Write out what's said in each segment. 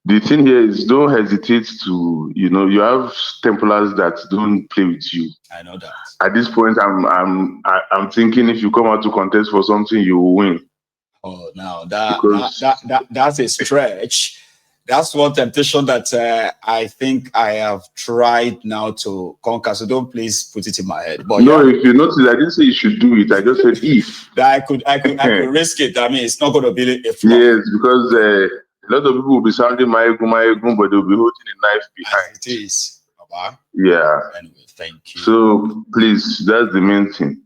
the thing here is don't hesitate to, you have Templars that don't play with you. I know that. At this point, I'm thinking if you come out to contest for something, you will win. Oh, now Because that's a stretch. That's one temptation that I think I have tried now to conquer. So don't please put it in my head. But no, yeah, if you notice, I didn't say you should do it. I just said if. that I could risk it. I mean, it's not going to be a flop. Yes, because a lot of people will be sounding Maiyegun, but they'll be holding a knife behind. As it is. Baba. Yeah. Anyway, thank you. So please, that's the main thing.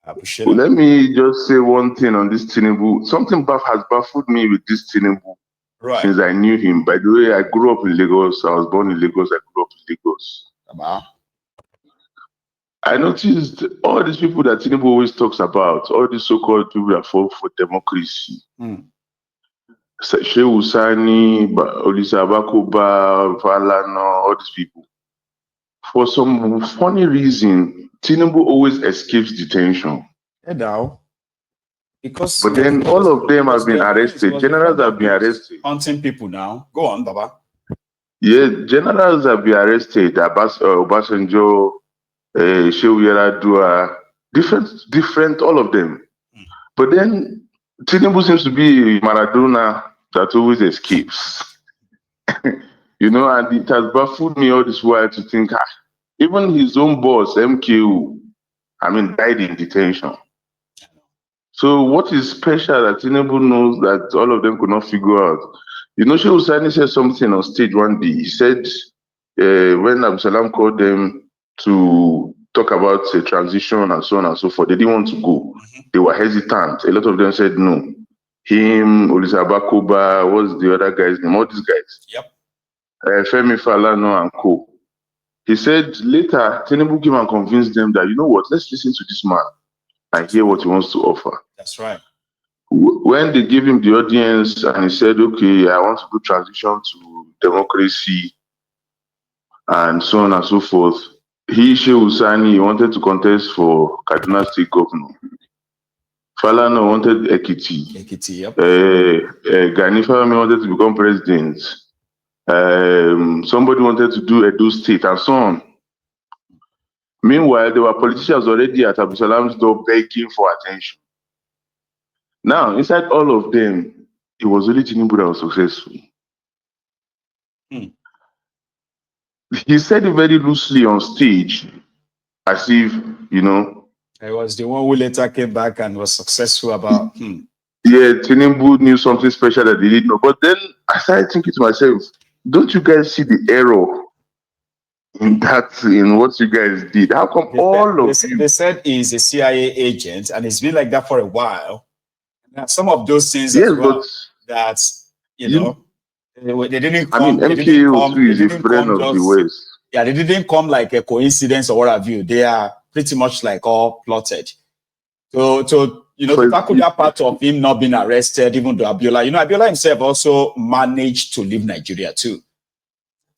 I appreciate it. Let me just say one thing on this Tinubu. Something has baffled me with this Tinubu Right. since I knew him. By the way, I grew up in Lagos. I was born in Lagos. I grew up in Lagos. Baba. I noticed all these people that Tinubu always talks about, all these so-called people that fought for democracy. Shehu Sani, Olisa Abakuba, Falana, all these people. For some funny reason, Tinubu always escapes detention. Hey now. Because But then all of them have been arrested. Generals have been arrested. Hunting people now. Go on, Baba. Yeah, generals have been arrested. Obasanjo, Shehu Yaradua, different, all of them. But then Tinubu seems to be Maradona that always escapes. And it has baffled me all this while to think, even his own boss, MKU, died in detention. So what is special that Tinubu knows that all of them could not figure out? Shehu Sani said something on stage one day. He said when Absalam called them to talk about a transition and so on and so forth, they didn't want to go. They were hesitant. A lot of them said no. Him, Olisa Abakuba, what's the other guy's name? All these guys. Yep. Femi Falana and co. He said later, Tinubu came and convinced them that, you know what, let's listen to this man and hear what he wants to offer. That's right. When they gave him the audience and he said, okay, I want to do transition to democracy and so on and so forth, Shehu Sani, wanted to contest for Kaduna State Governor. Falana wanted Ekiti. Yep. Gani Fahmi wanted to become president. Somebody wanted to do Edo State and so on. Meanwhile, there were politicians already at Abdulsalam's door begging for attention. Now, inside all of them, it was only Tinubu that was successful. He said it very loosely on stage, as if, I was the one who later came back and was successful about. Yeah, Tinubu knew something special that they didn't know. But then I started thinking to myself, don't you guys see the error in what you guys did? How come They said he's a CIA agent and it's been like that for a while. Now, some of those things as well that, they didn't come. MKO too is a friend of the West. Yeah, they didn't come like a coincidence or what have you. They are pretty much like all plotted. So to tackle that part of him not being arrested, even though Abiola himself also managed to leave Nigeria too.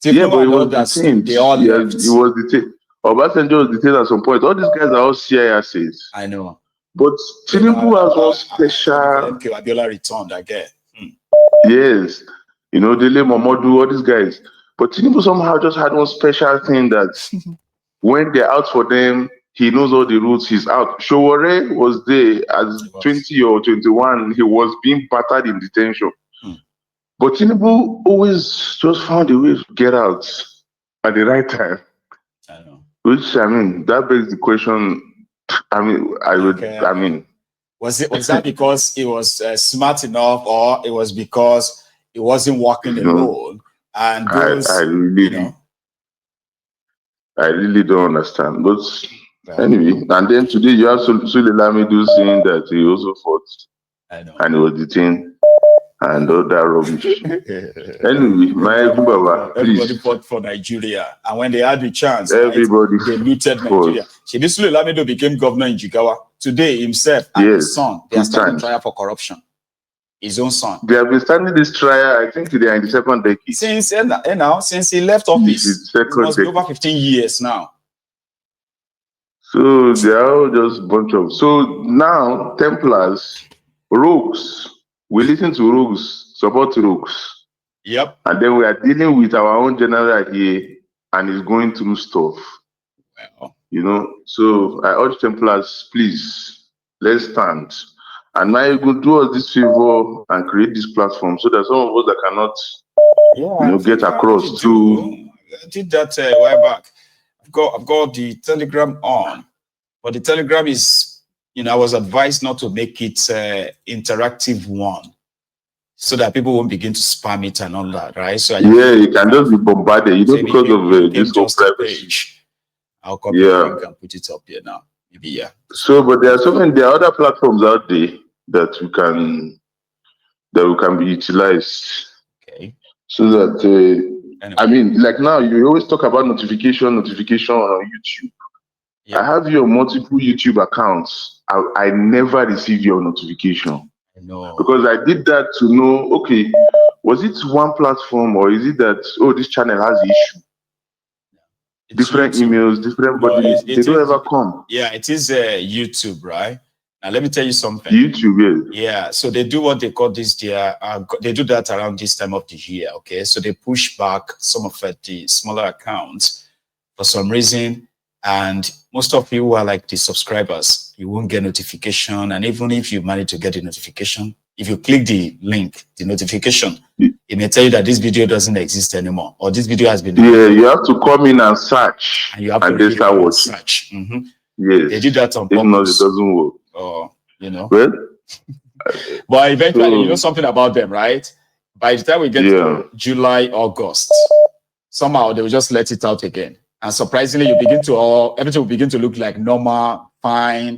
Yeah, but he was detained. He was detained. Obasanjo was detained at some point. All these guys are all CISs. I know. But Tinubu has one special. Abiola returned again. Yes. Dele Momodu, all these guys. But Tinubu somehow just had one special thing that when they're out for them, he knows all the rules, he's out. Showore was there as 20 or 21. He was being battered in detention. But Tinubu always just found a way to get out at the right time. I know. Which, that begs the question. Was that because he was smart enough, or it was because he wasn't walking alone? And those, I really don't understand. But anyway, and then today you have Sule Lamido saying that he also fought. I know. And he was detained and all that rubbish. Anyway, everybody fought for Nigeria, and when they had the chance, they looted Nigeria. Sule Lamido became governor in Jigawa. Today, himself and his son, they are standing trial for corruption. His own son. They have been standing this trial, I think they are in the second decade. Since he left office, it must be over 15 years now. So they are all just a bunch of... So now, Templars, rogues, we listen to rogues, support rogues. Yep. And then we are dealing with our own general here, and he's going through stuff. Well, You know, so I urge Templars, please, let's stand. And now you could do us this favor and create this platform so that some of us that cannot, yeah, I get think I already across to. I did that a while back. I've got the Telegram on, but the Telegram is, I was advised not to make it interactive one, so that people won't begin to spam it and all that, right? So You can just be bombarded, because of this whole just a privacy. page. I'll copy the link and put it up here now. Maybe, yeah. So, but there are other platforms out there that we can be utilized. Okay. So that Anyway. like now you always talk about notification on YouTube. Yep. I have your multiple YouTube accounts. I never receive your notification. I know. Because I did that to know, okay, was it one platform or is it that this channel has the issue? Different YouTube. Emails, different bodies, they don't ever come. Yeah, it is YouTube, right? Now let me tell you something. YouTube, yes. Yeah, so they do what they call this. They do that around this time of the year. Okay, so they push back some of the smaller accounts for some reason, and most of you who are like the subscribers, you won't get notification. And even if you manage to get the notification, if you click the link, the notification, it may tell you that this video doesn't exist anymore, or this video has been. Yeah, you have to come in and search, and you have to start watching. Search. Mm-hmm. Yes, they did that on purpose. If not, it doesn't work. Well, but eventually, you know something about them, right? By the time we get to July, August, somehow they will just let it out again. And surprisingly, everything will begin to look like normal, fine.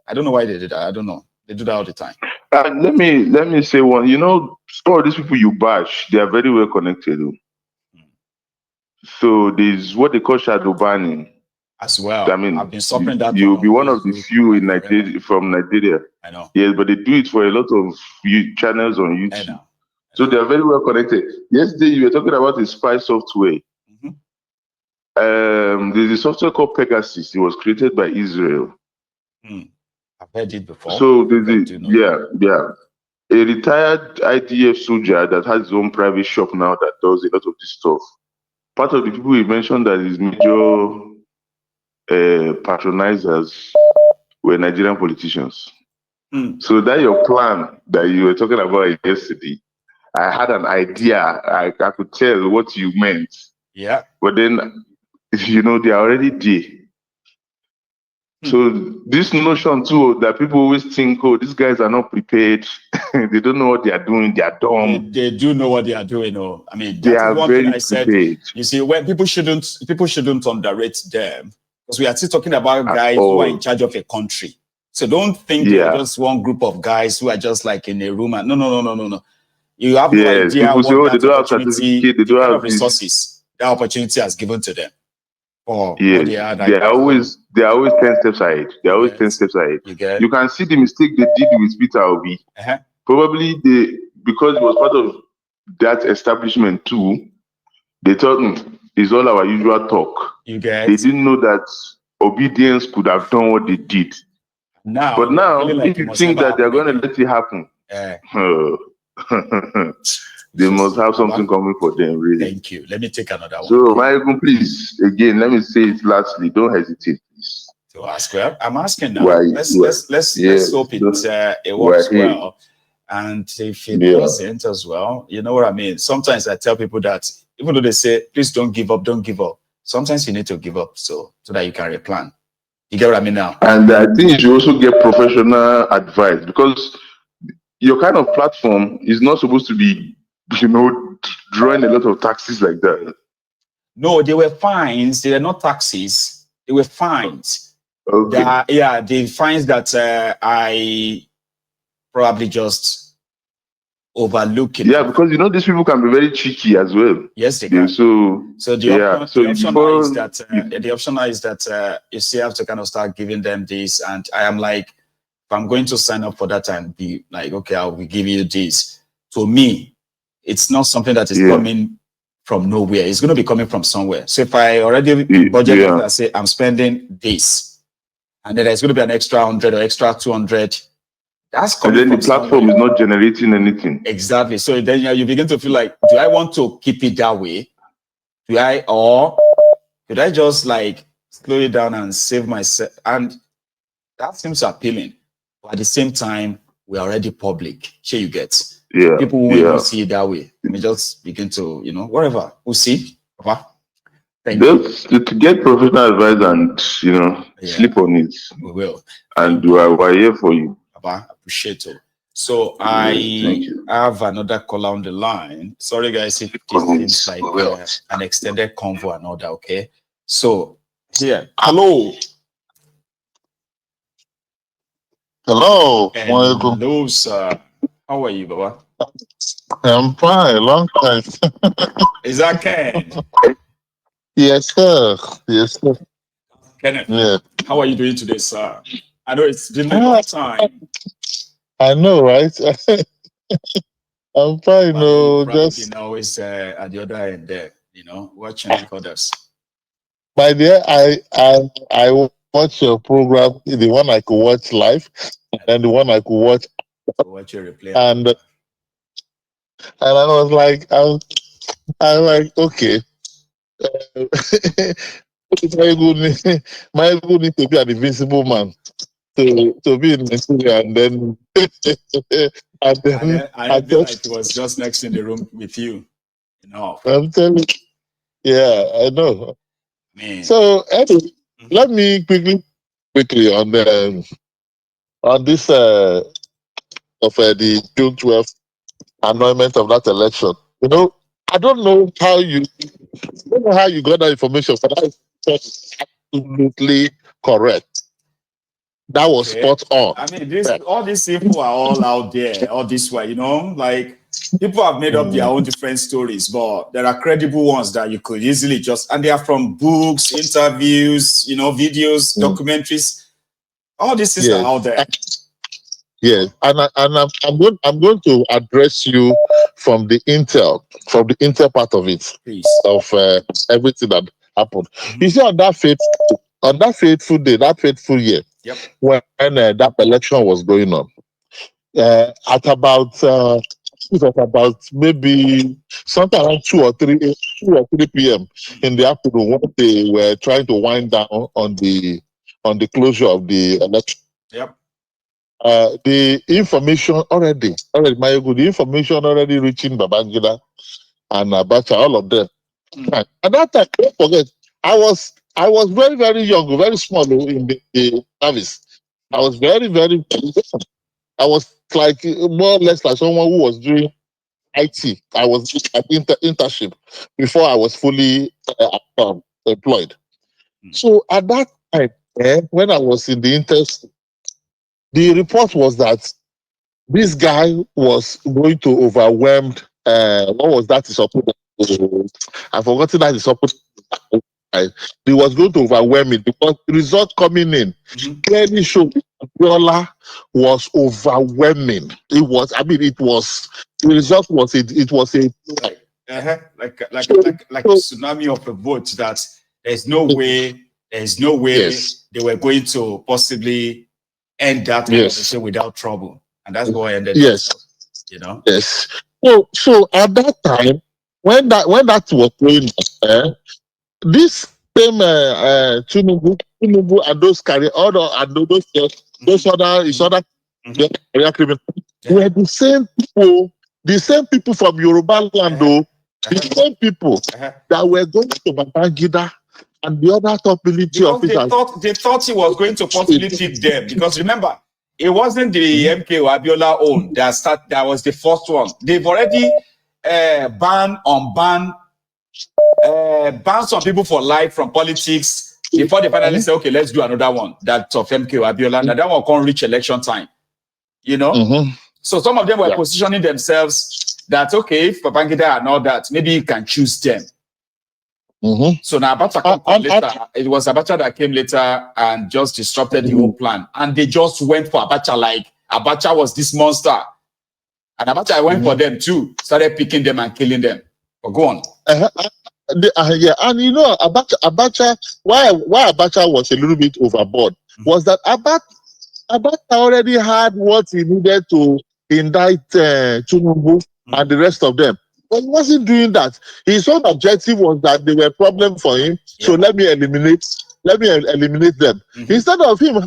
I don't know why they did that. I don't know. They do that all the time. Let me say one. Some of these people you bash, they are very well connected. So there's what they call shadow banning. As well. I've been suffering that. You'll be one of the few in Nigeria from Nigeria. I know. Yes, but they do it for a lot of channels on YouTube. I know. So they are very well connected. Yesterday you were talking about a spy software. There's a software called Pegasus. It was created by Israel. I've heard it before. So a retired IDF soldier that has his own private shop now that does a lot of this stuff. Part of the people he mentioned that is major patronizers were Nigerian politicians. So that your plan that you were talking about yesterday, I had an idea. I could tell what you meant. Yeah. But then, they are already there. So this notion too that people always think, these guys are not prepared. They don't know what they are doing. They are dumb. They do know what they are doing. I mean, they are very prepared. You see, when people shouldn't underrate them, because we are still talking about guys who are in charge of a country. So don't think they're just one group of guys who are just like in a room. No. You have no idea what that opportunity, the kind of resources that opportunity has given to them. They are always 10 steps ahead. They're always 10 steps ahead. You can see the mistake they did with Peter Obi. Probably because it was part of that establishment too, they thought it's all our usual talk. They didn't know that obedience could have done what they did. But now, if you think that they're going to let it happen, they must have something coming for them, really. Thank you. Let me take another one. So, Maiyegun, please, again, let me say it lastly. Don't hesitate, please. To ask. Well, I'm asking now. Let's hope it works well. And if it doesn't as well, you know what I mean? Sometimes I tell people that even though they say, please don't give up, sometimes you need to give up so that you can replan. You get what I mean now? And I think you should also get professional advice, because your kind of platform is not supposed to be, drawing a lot of taxes like that. No, they were fines. They were not taxes. They were fines. Okay. The fines that I probably just overlooking. Yeah, because these people can be very cheeky as well. Yes, they can. So the option is that you still have to kind of start giving them this, and I am like, if I'm going to sign up for that and be like, okay, I'll be giving you this. To me, it's not something that is coming from nowhere. It's going to be coming from somewhere. So if I already budget and say I'm spending this, and then there's going to be an extra 100 or extra 200 That's And coming then the from platform somewhere. is not generating anything. Exactly. So then you begin to feel like, do I want to keep it that way? Or could I just like slow it down and save myself? And that seems appealing. But at the same time, we're already public. Sure, you get. Yeah, People won't even yeah. see it that way. They may just begin to, whatever. We'll see. Papa. Thank you. Just to get professional advice and sleep on it. We will. And Thank you. we're here for you. Papa, appreciate it. So Yes, thank I you. have another caller on the line. Sorry, guys, if this seems like an extended convo and all that. Okay. So here, hello. Hello, Maiyegun. Hello, sir. How are you, Baba? I'm fine. Long time. Is that Ken? Yes, sir. Yes, sir. Kenneth, Yeah. how are you doing today, sir? I know it's been a long time. I know, right? I'm fine. I know you've No, probably just been always at the other end there, watching like others. my dear. I watch your program, the one I could watch live, and the one I could watch, So watch your replay. and I was like, I was like, okay. My good need to be an invisible man to be in Nigeria, and then and then I feel like it was just next in the room with you. I'm telling you, yeah, I know. Man. So anyway, let me quickly on this of the June 12th annulment of that election. I don't know how you got that information, but that is absolutely correct. That was spot on. I mean, all these people are all out there, all this way, like people have made up their own different stories, but there are credible ones that you could easily and they are from books, interviews, videos, documentaries. All these things are out there. Yes, and I'm going to address you from the intel part of it, please, of everything that happened. You see, on that fateful day, that fateful year, when that election was going on, at about maybe sometime around 2 or 3 p.m. in the afternoon, when they were trying to wind down on the closure of the election. The information already Maiyegun, the information already reaching Babangida and Abacha, all of them. At that time, don't forget, I was very, very young, very small in the service. I was very, very, I was like more or less like someone who was doing IT. I was at internship before I was fully employed. So at that time, when I was in the internship, the report was that this guy was going to overwhelm. What was that? I've forgotten that is supposed. He was going to overwhelm it because the result coming in clearly showed Abiola was overwhelming. It was. I mean, it was. The result was it was a like a tsunami of a vote that there's no way they were going to possibly end that conversation without trouble, and that's what ended. Yes. So at that time, when that was going on, this same Tinubu and those career and those other career criminals were the same people from Yoruba land, though. The same people that were going to Babangida and the other top military officers. They thought he was going to possibly feed them, because remember, it wasn't the MKO Abiola own that was the first one. They've already banned some people for life from politics before they finally say, okay, let's do another one. That of MKO Abiola. Now that one can't reach election time. So some of them were positioning themselves that, okay, if Babangida and all that, maybe you can choose them. So now Abacha come later. It was Abacha that came later and just disrupted the whole plan. And they just went for Abacha like Abacha was this monster. And Abacha went for them too. Started picking them and killing them. But go on. And Abacha, why Abacha was a little bit overboard was that Abacha already had what he needed to indict Tinubu and the rest of them. But he wasn't doing that. His own objective was that they were a problem for him. So let me eliminate them. Instead of him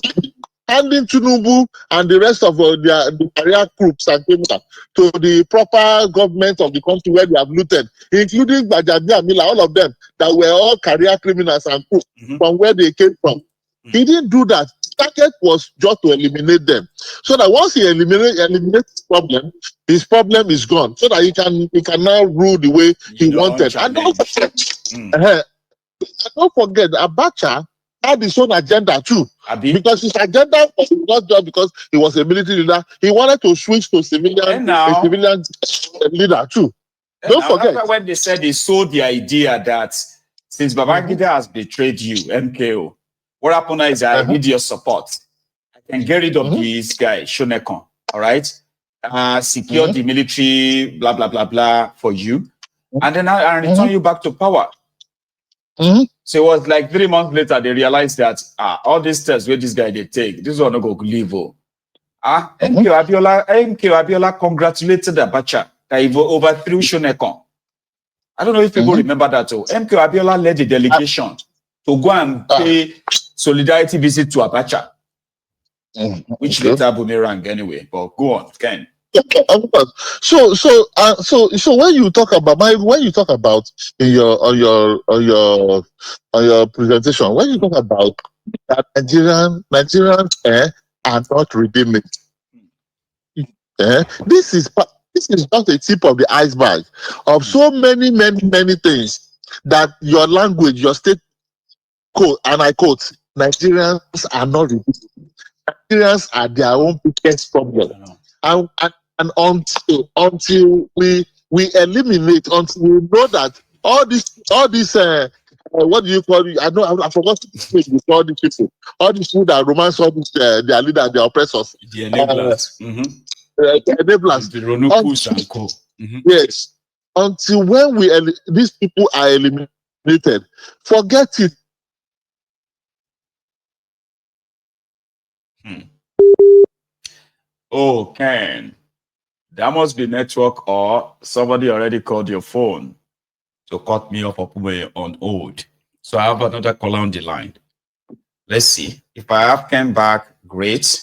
handing Tinubu and the rest of the career groups and criminals to the proper government of the country where they have looted, including Bajabi and Mila, all of them that were all career criminals and crooks from where they came from. He didn't do that. Target was just to eliminate them, so that once he eliminates his problem is gone, so that he can now rule the way he wanted. And don't forget, Abacha had his own agenda too, because his agenda was not just because he was a military leader. He wanted to switch to civilian leader too. Don't forget when they said they sold the idea that since Babangida has betrayed you, MKO, what happened is I need your support. I can get rid of this guy, Shonekon, all right? Secure the military, blah, blah, blah, blah, for you. And then I return you back to power. So it was like 3 months later, they realized that all these tests where this guy they take, this one not go leave. MK Abiola congratulated Abacha that he overthrew Shonekon. I don't know if people remember that. MK Abiola led the delegation to go and pay solidarity visit to Abacha, which later boomerang anyway. But go on, Ken. So when you talk about in your presentation, when you talk about that Nigerian are not redeeming, this is just a tip of the iceberg of so many things that your language, your state quote, and I quote, Nigerians are not redeeming. Nigerians are their own biggest problem. And until we eliminate, until we know that all this what do you call it? I forgot to say all these people. All these people that romance all these their leaders, their oppressors. The enablers. The enablers. The Ronukus and co. Yes. Until when these people are eliminated, forget it. Oh, Ken. That must be network or somebody already called your phone to cut me off on hold. So I have another caller on the line. Let's see. If I have Ken back, great.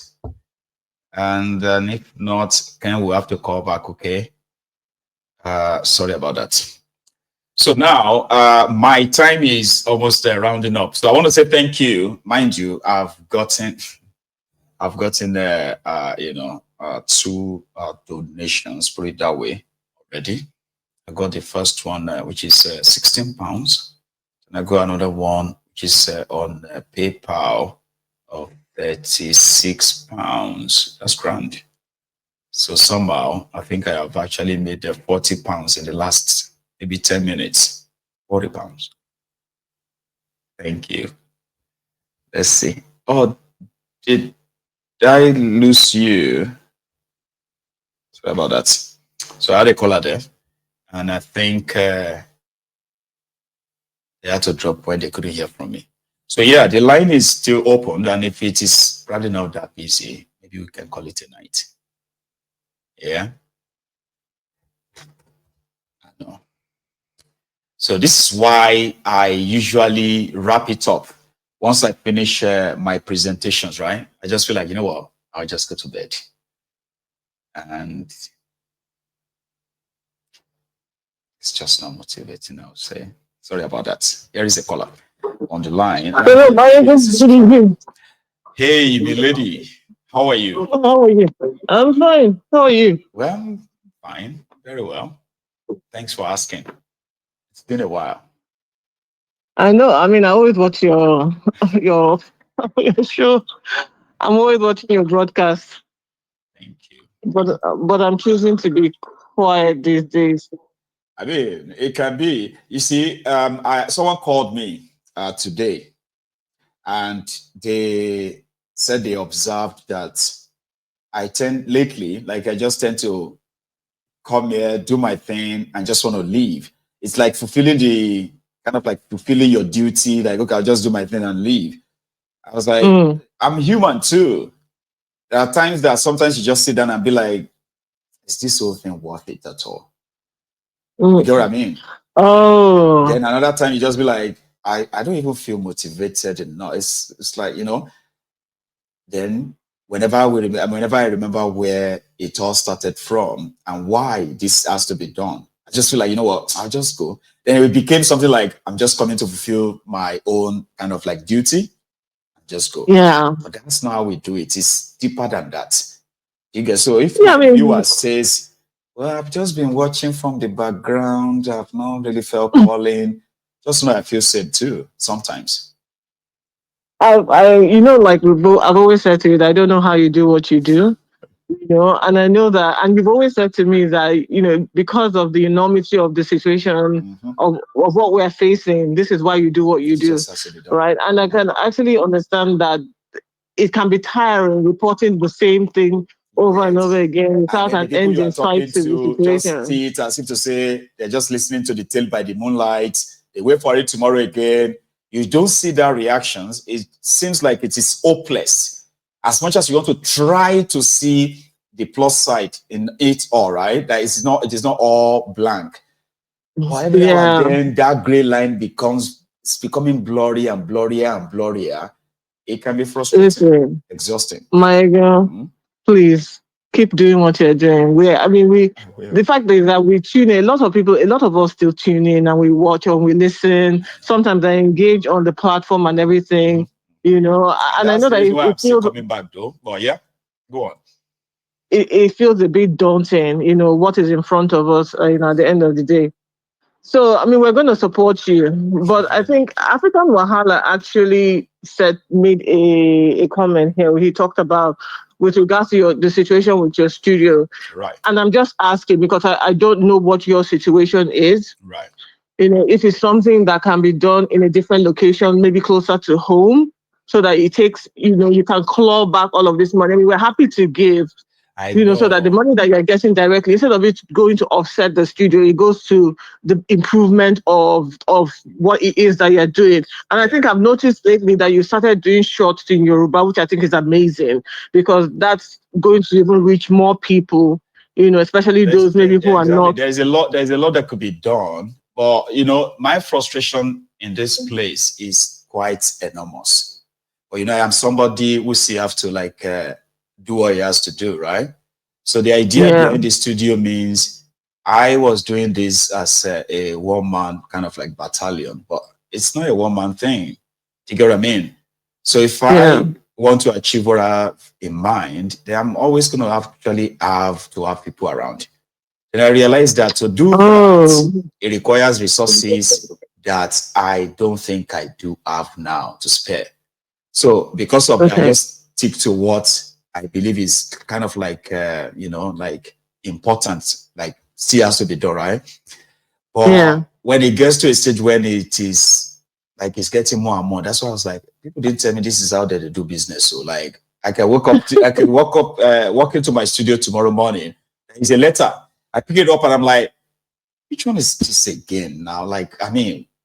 And then if not, Ken will have to call back, okay? Sorry about that. So now my time is almost rounding up. So I want to say thank you. Mind you, I've gotten 2 donations, put it that way, already. I got the first one, which is 16 pounds. And I got another one, which is on PayPal of 36 pounds. That's grand. So somehow, I think I have actually made 40 pounds in the last maybe 10 minutes. 40 pounds. Thank you. Let's see. Oh, did I lose you? Sorry about that. So I had a caller there, and I think they had to drop when they couldn't hear from me. So yeah, the line is still open, and if it is probably not that busy, maybe we can call it a night. Yeah. I know. So this is why I usually wrap it up. Once I finish my presentations, right? I just feel like, you know what? I'll just go to bed. And it's just not motivating, I would say. Sorry about that. Here is a caller on the line. Hey, milady. How are you? How are you? I'm fine. How are you? Well, fine. Very well. Thanks for asking. It's been a while. I know. I mean, I always watch your show. I'm always watching your broadcast. Thank you. But I'm choosing to be quiet these days. I mean, it can be. You see, someone called me today, and they said they observed that I tend I just tend to come here, do my thing, and just want to leave. It's like fulfilling your duty. Like, okay, I'll just do my thing and leave. I was like, I'm human too. There are times that sometimes you just sit down and be like, is this whole thing worth it at all? You know what I mean? Oh. Then another time you just be like, I don't even feel motivated enough. It's like, then whenever I remember where it all started from and why this has to be done, I just feel like, you know what, I'll just go. Then it became something like I'm just coming to fulfill my own kind of like duty. Just go. Yeah. But that's not how we do it. It's deeper than that. You get so if my viewer says, well, I've just been watching from the background, I've not really felt calling, just know I feel sad too sometimes. Like I've always said to you that I don't know how you do what you do, and I know that, and you've always said to me that, because of the enormity of the situation of what we're facing, this is why you do what you do, right? And I can actually understand that it can be tiring reporting the same thing over and over again without an end in sight to the situation. Just see it as if to say they're just listening to the tale by the moonlight. They wait for it tomorrow again. You don't see that reactions. It seems like it is hopeless. As much as you want to try to see the plus side in it all, right? That it is not all blank. But every now and then that gray line it's becoming blurry and blurrier and blurrier. It can be frustrating, exhausting. Maiyegun, please keep doing what you're doing. The fact is that we tune in. A lot of us still tune in and we watch and we listen. Sometimes I engage on the platform and everything, and I know that it feels coming back though. But yeah, go on. It feels a bit daunting, what is in front of us, at the end of the day. So, we're going to support you. But I think African Wahala actually made a comment here. He talked about with regards to the situation with your studio. Right. And I'm just asking because I don't know what your situation is. Right. If it's something that can be done in a different location, maybe closer to home, so that it takes, you can claw back all of this money. We're happy to give. So that the money that you're getting directly, instead of it going to offset the studio, it goes to the improvement of what it is that you're doing. And I think I've noticed lately that you started doing shorts in Yoruba, which I think is amazing because that's going to even reach more people, especially those maybe who are not. There's a lot that could be done. But, my frustration in this place is quite enormous. But, I am somebody who still have to do what he has to do, right? So the idea behind the studio means I was doing this as a one-man kind of like battalion, but it's not a one-man thing. Do you get what I mean? So if I want to achieve what I have in mind, then I'm always going to have to have people around. And I realized that to do that, it requires resources that I don't think I do have now to spare. So because of that, I just stick to what I believe is kind of like, important, like still has to be done, right? But when it gets to a stage when it is like it's getting more and more, that's why I was like, people didn't tell me this is how they do business. So like I can walk into my studio tomorrow morning. There's a letter. I pick it up and I'm like, which one is this again now? Like,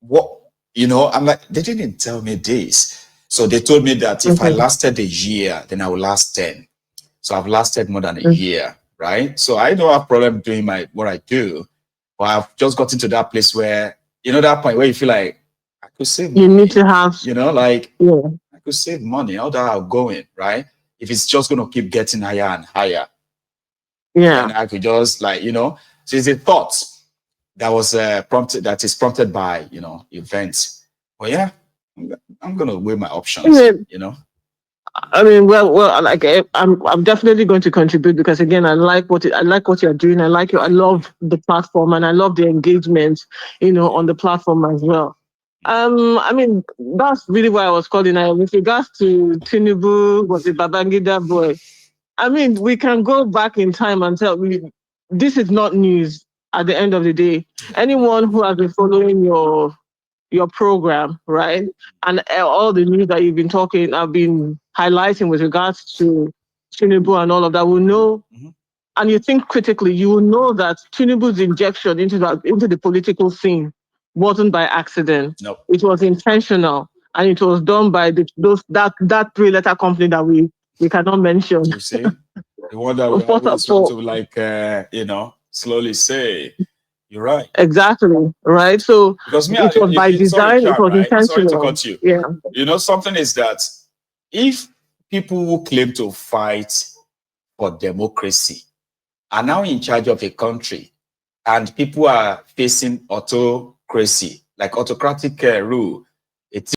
what, I'm like, they didn't tell me this. So they told me that if I lasted a year, then I will last 10. So I've lasted more than a year, right? So I don't have problem doing what I do, but I've just gotten to that place where, that point where you feel like I could save money. You need to have, I could save money. How that I'm going, right? If it's just going to keep getting higher and higher. And I could just so it's a thought that was prompted by, events. Well, yeah, I'm going to weigh my options, I'm definitely going to contribute because again, I like what you're doing. I love the platform and I love the engagement, on the platform as well. That's really why I was calling. With regards to Tinubu, was a Babangida boy. We can go back in time and tell this is not news at the end of the day. Anyone who has been following your program, right? And all the news that you've been highlighting with regards to Tinubu and all of that will know, and you think critically, you will know that Tinubu's injection into the political scene wasn't by accident. Nope. It was intentional, and it was done by that 3-letter company that we we cannot mention. You see, the one that we always want to like, slowly say. You're right. Exactly. Right. So because me, it was by design, it was right? Sorry to intentional. cut you. Yeah. Something is that if people who claim to fight for democracy are now in charge of a country and people are facing autocracy, like autocratic rule,